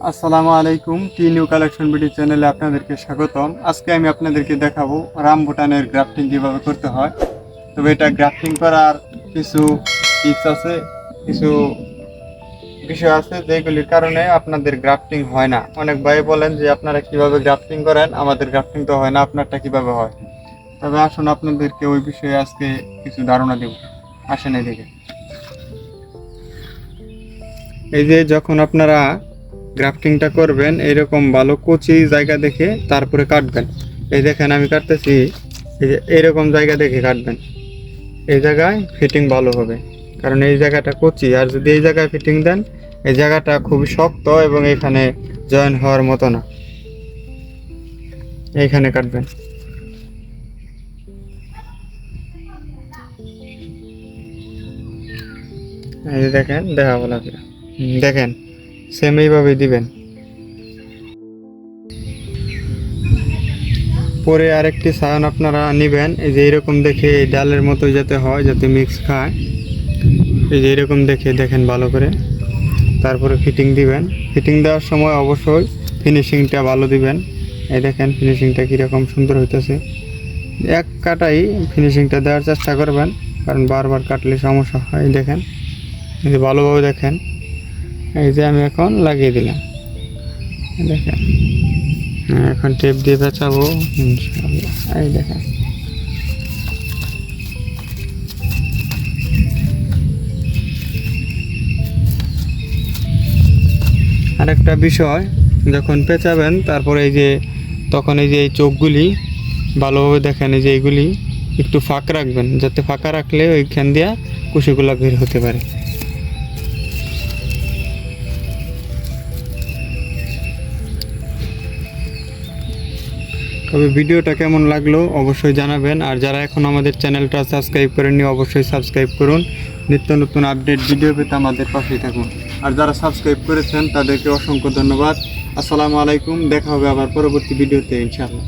আসসালামু আলাইকুম, টি new collection BD চ্যানেলে আপনাদেরকে স্বাগতম। আজকে আমি আপনাদেরকে দেখাবো রামবুটানের গ্রাফটিং কিভাবে করতে হয়। তবে এটা গ্রাফটিং করার কিছু টিপস আছে, কিছু বিষয় আছে যেগুলির কারণে আপনাদের গ্রাফটিং হয় না। অনেক ভাই বলেন যে আপনারা কিভাবে গ্রাফটিং করেন, আমাদের গ্রাফটিং তো হয় না, আপনারটা কিভাবে হয়। তবে আসুন আপনাদেরকে ওই বিষয়ে আজকে কিছু ধারণা দেব। আসেন এদিকে। এই যে যখন আপনারা গ্রাফটিংটা করবেন, এইরকম ভালো কচি জায়গা দেখে তারপরে কাটবেন। এই দেখেন আমি কাটতেছি, এই যে এইরকম জায়গা দেখে কাটবেন। এই জায়গায় ফিটিং ভালো হবে, কারণ এই জায়গাটা কচি। আর যদি এই জায়গায় ফিটিং দেন, এই জায়গাটা খুবই শক্ত এবং এখানে জয়েন হওয়ার মতো না। এইখানে কাটবেন। এই যে দেখেন, দেখাবো লাগে, দেখেন সেম এইভাবে দিবেন। পরে আরেকটি সায়ন আপনারা নেবেন, এই যে এরকম দেখে এই ডালের মতো যাতে হয়, যাতে মিক্স খায়। এই যে এরকম দেখে দেখেন ভালো করে, তারপরে ফিটিং দিবেন। ফিটিং দেওয়ার সময় অবশ্যই ফিনিশিংটা ভালো দিবেন। এই দেখেন ফিনিশিংটা কীরকম সুন্দর হইতেছে। এক কাটাই ফিনিশিংটা দেওয়ার চেষ্টা করবেন, কারণ বারবার কাটলে সমস্যা হয়। দেখেন, এই যে ভালোভাবে দেখেন। এই যে আমি এখন লাগিয়ে দিলাম, দেখেন। এখন টেপ দিয়ে পেঁচাবো ইনশাআল্লাহ। এই দেখেন, আরেকটা বিষয়, যখন পেঁচাবেন তারপরে এই যে তখন এই যে এই চোখগুলি ভালোভাবে দেখেন। এই যে এইগুলি একটু ফাঁক রাখবেন, যাতে ফাঁকা রাখলে ওইখান দিয়া কুশিগুলা বের হতে পারে। তবে ভিডিওটা কেমন লাগলো অবশ্যই জানাবেন। আর যারা এখন আমাদের চ্যানেলটা সাবস্ক্রাইব করেননি, অবশ্যই সাবস্ক্রাইব করুন। নিত্য নতুন আপডেট ভিডিও পেতে আমাদের পাশেই থাকুন। আর যারা সাবস্ক্রাইব করেছেন তাদেরকে অসংখ্য ধন্যবাদ। আসসালামু আলাইকুম, দেখা হবে আবার পরবর্তী ভিডিওতে ইনশাআল্লাহ।